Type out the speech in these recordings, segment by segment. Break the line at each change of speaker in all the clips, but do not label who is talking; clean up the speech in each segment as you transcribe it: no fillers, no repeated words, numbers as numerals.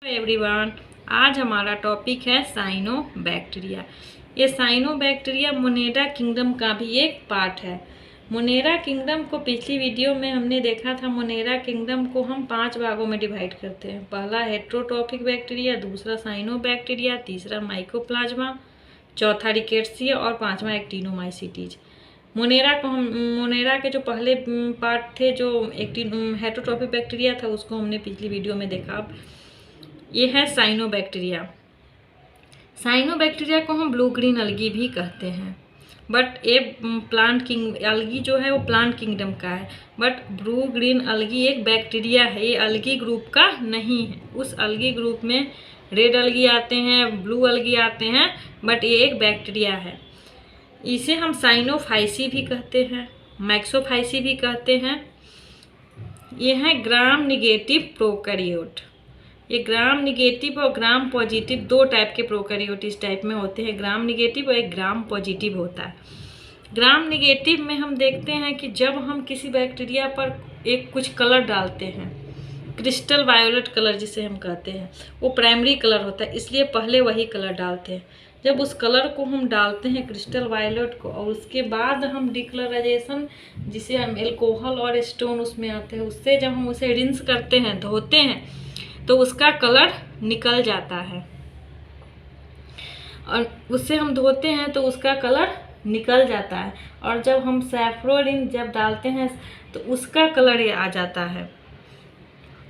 Everyone, आज हमारा topic है साइनोबैक्टीरिया। ये साइनोबैक्टीरिया मोनेरा किंगडम का भी एक पार्ट है। मोनेरा किंगडम को पिछली वीडियो में हमने देखा था। मोनेरा किंगडम को हम 5 भागों में डिवाइड करते हैं। पहला हेट्रोट्रॉपिक बैक्टीरिया, दूसरा साइनोबैक्टीरिया, तीसरा माइकोप्लाज्मा, चौथा रिकेट्सिया और पांचवा एक्टिनोमाइसीटीज। मोनेरा के जो पहले पार्ट थे, जो हेट्रोट्रॉपिक बैक्टीरिया था, उसको हमने पिछली वीडियो में देखा। ये है साइनोबैक्टीरिया। साइनोबैक्टीरिया को हम ब्लू ग्रीन अलगी भी कहते हैं, बट ये अलगी जो है वो प्लांट किंगडम का है। बट ब्लू ग्रीन अलगी एक बैक्टीरिया है, ये अलगी ग्रुप का नहीं है। उस अलगी ग्रुप में रेड अलगी आते हैं, ब्लू अलगी आते हैं, बट ये एक बैक्टीरिया है। इसे हम साइनोफाइसी भी कहते हैं, मैक्सोफाइसी भी कहते हैं। ये है ग्राम निगेटिव प्रोकैरियोट। ये ग्राम निगेटिव और ग्राम पॉजिटिव दो टाइप के प्रोकैरियोट इस टाइप में होते हैं। ग्राम निगेटिव और एक ग्राम पॉजिटिव होता है। ग्राम निगेटिव में हम देखते हैं कि जब हम किसी बैक्टीरिया पर एक कुछ कलर डालते हैं, क्रिस्टल वायोलेट कलर जिसे हम कहते हैं, वो प्राइमरी कलर होता है, इसलिए पहले वही कलर डालते हैं। जब उस कलर को हम डालते हैं, क्रिस्टल वायोलेट को, और उसके बाद हम डिक्लराइजेशन, जिसे हम एल्कोहल और स्टोन उसमें आते हैं, उससे जब हम उसे रिंस करते हैं, धोते हैं, तो उसका कलर निकल जाता है। और उससे हम धोते हैं तो उसका कलर निकल जाता है। और जब हम सैफ्रोरिन जब डालते हैं तो उसका कलर ये आ जाता है।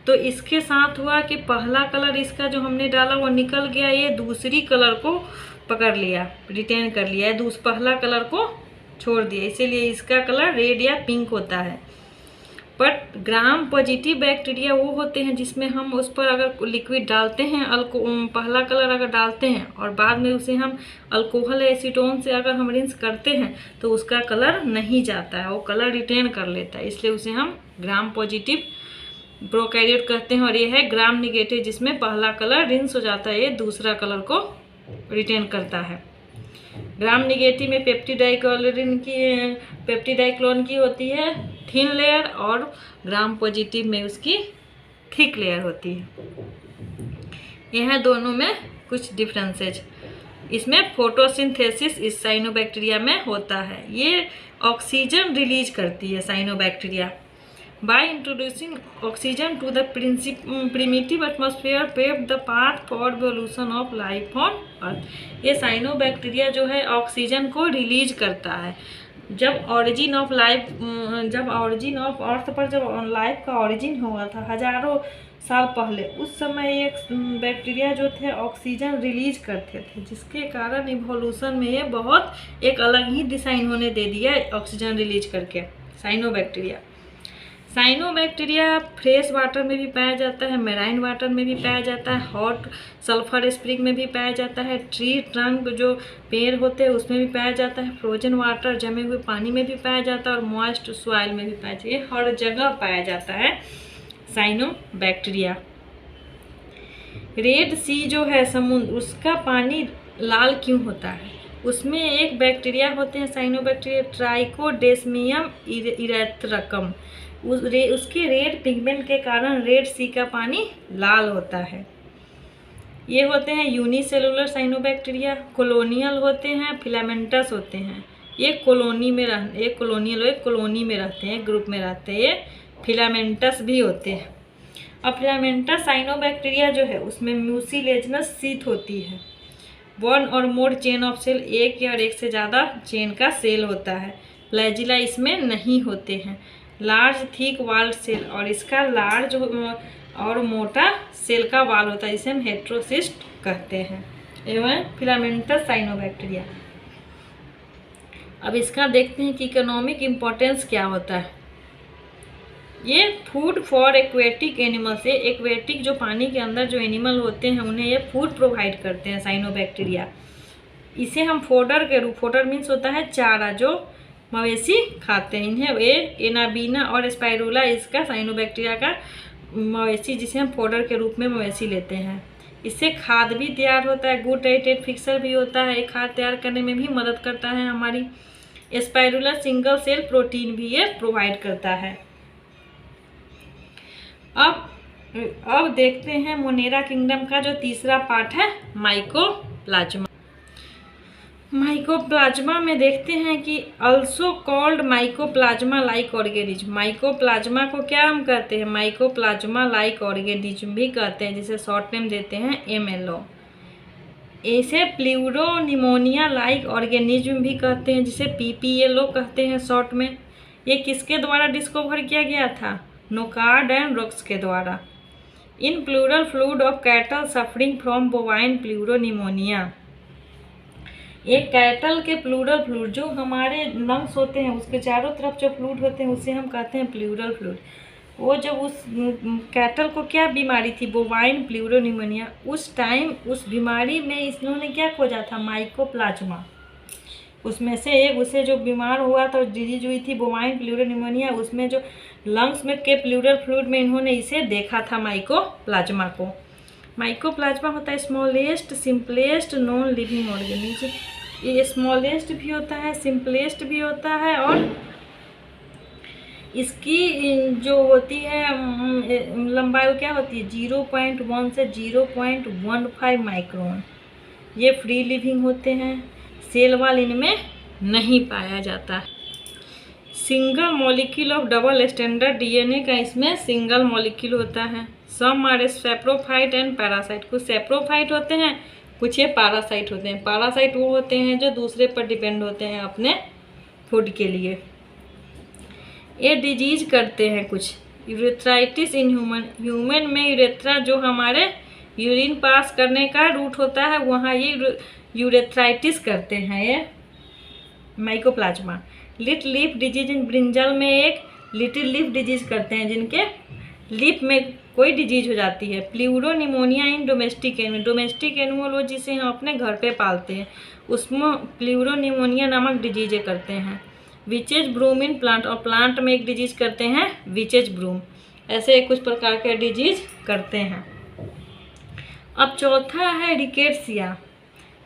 तो इसके साथ हुआ कि पहला कलर इसका जो हमने डाला वो निकल गया, ये दूसरी कलर को पकड़ लिया, रिटेन कर लिया है, पहला कलर को छोड़ दिया, इसीलिए इसका कलर रेड या पिंक होता है। बट ग्राम पॉजिटिव बैक्टीरिया वो होते हैं जिसमें हम उस पर अगर लिक्विड डालते हैं, पहला कलर अगर डालते हैं और बाद में उसे हम अल्कोहल या एसीटोन से अगर हम रिंस करते हैं तो उसका कलर नहीं जाता है, वो कलर रिटेन कर लेता है, इसलिए उसे हम ग्राम पॉजिटिव प्रोकैरियोट कहते हैं। और ये है ग्राम निगेटिव, जिसमें पहला कलर रिंस हो जाता है, ये दूसरा कलर को रिटेन करता है। ग्राम निगेटिव में पेप्टिडाइक्लोन की होती है थिन लेयर, और ग्राम पॉजिटिव में उसकी थिक लेयर होती है। यह दोनों में कुछ डिफरेंसेज। इसमें फोटोसिंथेसिस इस साइनोबैक्टीरिया में होता है। ये ऑक्सीजन रिलीज करती है cyanobacteria. By introducing oxygen to the primitive atmosphere paved the path for evolution of life on earth. ये साइनोबैक्टीरिया जो है ऑक्सीजन को रिलीज करता है। जब ऑरिजिन ऑफ अर्थ पर जब लाइफ का ऑरिजिन हुआ था हजारों साल पहले, उस समय ये बैक्टीरिया जो थे ऑक्सीजन रिलीज करते थे, जिसके कारण इवोल्यूशन में ये बहुत एक अलग ही डिजाइन होने दे दिया ऑक्सीजन रिलीज करके। साइनोबैक्टीरिया फ्रेश वाटर में भी पाया जाता है, मेराइन वाटर में भी पाया जाता है, हॉट सल्फर स्प्रिंग में भी पाया जाता है, ट्री ट्रंक जो पेड़ होते हैं उसमें भी पाया जाता है, फ्रोजन वाटर जमे हुए पानी में भी पाया जाता है, और मॉइस्ट सॉइल में भी पाया जाता है। ये हर जगह पाया जाता है साइनोबैक्टीरिया। रेड सी जो है समुद्र, उसका पानी लाल क्यों होता है? उसमें एक बैक्टीरिया होते हैं साइनोबैक्टीरिया, ट्राइकोडेस्मियम इरेथ्रकम। उसके रेड पिगमेंट के कारण रेड सी का पानी लाल होता है। ये होते हैं यूनिसेलुलर साइनोबैक्टीरिया। कॉलोनियल होते हैं, फिलामेंटस होते हैं। ये कॉलोनी में एक कॉलोनी में रहते हैं, ग्रुप में रहते हैं। ये फिलामेंटस भी होते हैं। अब फिलामेंटस साइनोबैक्टीरिया जो है उसमें म्यूसिलेजिनस शीथ होती है। वन और मोर चेन ऑफ सेल, एक या एक से ज़्यादा चेन का सेल होता है। फ्लैजिला इसमें नहीं होते हैं। लार्ज थिक वाल्ड सेल, और इसका लार्ज और मोटा सेल का वाल होता है, जिसे हम हेट्रोसिस्ट कहते हैं। एवं फिलामेंटस साइनोबैक्टीरिया। अब इसका देखते हैं कि इकोनॉमिक इम्पोर्टेंस क्या होता है। ये फूड फॉर एक्वेटिक एनिमल्स, ये एक्वेटिक जो पानी के अंदर जो एनिमल होते हैं उन्हें ये फूड प्रोवाइड करते हैं साइनोबैक्टीरिया। इसे हम फोडर मीन्स होता है चारा, जो मवेशी खाते हैं। इन्हें एनाबीना और स्पाइरुला इसका साइनोबैक्टीरिया का मवेशी, जिसे हम फोडर के रूप में मवेशी लेते हैं। इससे खाद भी तैयार होता है, गुड डाइटेड फिक्सर भी होता है, खाद तैयार करने में भी मदद करता है हमारी। स्पाइरुला सिंगल सेल प्रोटीन भी ये प्रोवाइड करता है। अब अब देखते हैं मोनेरा किंगडम का जो तीसरा पार्ट है, माइकोप्लाज्मा। माइकोप्लाज्मा में देखते हैं कि also called mycoplasma like organism. Mycoplasma को क्या हम कहते हैं, माइकोप्लाज्मा लाइक ऑर्गेनिज्म भी कहते हैं, जिसे शॉर्ट नेम देते हैं MLO। इसे प्लूरोनिमोनिया लाइक ऑर्गेनिज्म भी कहते हैं, जिसे PPLO कहते हैं शॉर्ट में। ये किसके द्वारा डिस्कवर किया गया था, नोकार्ड एंड रोक्स के द्वारा। इन pleural fluid of cattle suffering from bovine pleuropneumonia. एक कैटल के प्लूरल फ्लूइड, जो हमारे लंग्स होते हैं उसके चारों तरफ जो फ्लूइड होते हैं उसे हम कहते हैं प्लूरल फ्लूइड। वो जब उस कैटल को क्या बीमारी थी, बोवाइन प्लूरोनिमोनिया, उस टाइम उस बीमारी में इन्होंने क्या खोजा था, माइकोप्लाज्मा। उसमें से एक उसे जो बीमार हुआ था, डिजीज हुई थी बोवाइन प्लूरोनिमोनिया, उसमें जो लंग्स में के प्लूरल फ्लूइड में इन्होंने इसे देखा था माइकोप्लाज्मा को। माइकोप्लाज्मा होता है smallest simplest non living organism. ये स्मॉलेस्ट भी होता है, सिंपलेस्ट भी होता है, और इसकी जो होती है लंबाई क्या होती है, 0.1 से 0.15 माइक्रोन। ये फ्री लिविंग होते हैं, सेल वॉल इनमें नहीं पाया जाता। Single molecule of double standard DNA का इसमें सिंगल मॉलिक्यूल होता है। Some are saprophyte and parasite. कुछ सेप्रोफाइट होते हैं, कुछ ये पैरासाइट होते हैं। पैरासाइट वो होते हैं जो दूसरे पर डिपेंड होते हैं अपने फूड के लिए। ये डिजीज करते हैं कुछ, यूरेथ्राइटिस इन ह्यूमन में यूरेथ्रा जो हमारे यूरिन पास करने का रूट होता है, वहाँ ये यूरेथ्राइटिस करते हैं ये mycoplasma. Little leaf disease in brinjal में एक लिटिल लीफ डिजीज करते हैं, जिनके लीफ में कोई डिजीज हो जाती है। Pleuropneumonia in domestic animal. Domestic animal वो जिसे हम अपने घर पे पालते हैं, उसमें प्लूरोनिमोनिया नामक डिजीज करते हैं। विचेज ब्रूम इन प्लांट, और प्लांट में एक डिजीज करते हैं विचेज ब्रूम। ऐसे कुछ प्रकार के डिजीज करते हैं। अब चौथा है रिकेट्सिया।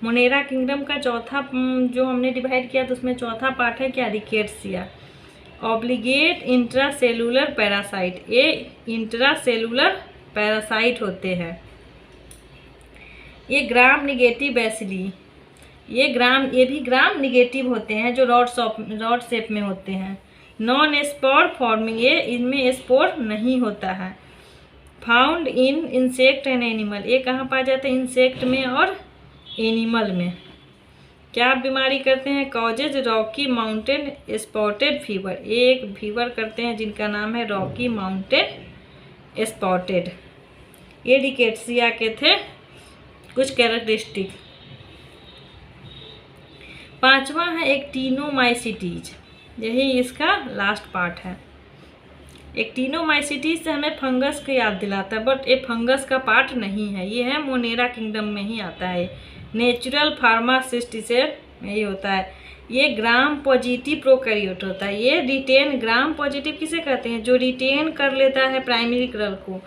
मोनेरा किंगडम का चौथा जो हमने डिवाइड किया तो उसमें चौथा पार्ट है क्या, रिकेट्सिया। Obligate intracellular parasite. ये इंट्रासेलुलर पैरासाइट होते हैं। ये ग्राम निगेटिव बैसिली, ये भी ग्राम निगेटिव होते हैं, जो रॉड शेप में होते हैं। नॉन स्पोर फॉर्मिंग, ये इनमें स्पोर नहीं होता है। Found in insect and animal, ये कहाँ पाया जाता है, इंसेक्ट में और एनिमल में। क्या बीमारी करते हैं, causes Rocky mountain spotted fever. ये एक फीवर करते हैं जिनका नाम है रॉकी माउंटेन स्पॉटेड। ये रिकेट्सिया के थे कुछ कैरेक्टरिस्टिक। पांचवा है एक्टिनोमाइसिटीज, यही इसका लास्ट पार्ट है। एक्टिनोमाइसिटीज से हमें फंगस को याद दिलाता है, बट ये फंगस का पार्ट नहीं है, ये है मोनेरा किंगडम में ही आता है। नेचुरल फार्मासिस्ट इसे यही होता है। ये ग्राम पॉजिटिव प्रोकैरियोट होता है। ये रिटेन, ग्राम पॉजिटिव किसे कहते हैं, जो रिटेन कर लेता है प्राइमरी कलर को,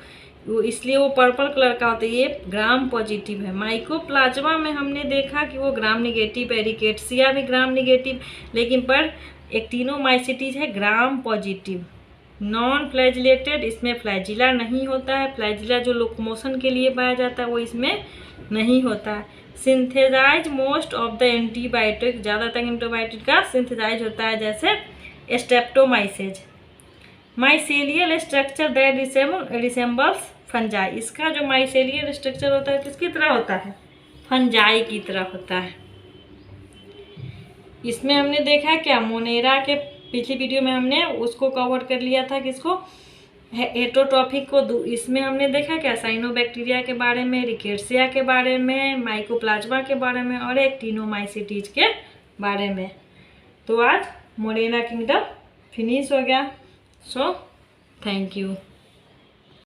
वो इसलिए वो पर्पल कलर का होता है। ये ग्राम पॉजिटिव है। माइकोप्लाज्मा में हमने देखा कि वो ग्राम निगेटिव है, रिकेट्सिया भी ग्राम निगेटिव, लेकिन पर एक्टिनोमाइसिटीज है ग्राम पॉजिटिव। नॉन फ्लैजिलेटेड, इसमें फ्लैजिला नहीं होता है। फ्लैजिला जो लोकोमोशन के लिए पाया जाता है वो इसमें नहीं होता है। Synthesize most of the antibiotic, ज़्यादातर एंटीबायोटिक का सिंथेसाइज होता है, जैसे streptomyces. Mycelial structure that resembles fungi, इसका जो माइसेलियल स्ट्रक्चर होता है किसकी तरह होता है, फंजाई की तरह होता है। इसमें हमने देखा क्या, मोनेरा के पिछली वीडियो में हमने उसको कवर कर लिया था, किसको, हेटरोट्रॉफिक को। इसमें हमने देखा क्या, साइनोबैक्टीरिया के बारे में, रिकेट्सिया के बारे में, माइकोप्लाज्मा के बारे में और एक्टिनोमाइसिटीज के बारे में। तो आज मोनेरा किंगडम फिनिश हो गया। So thank you.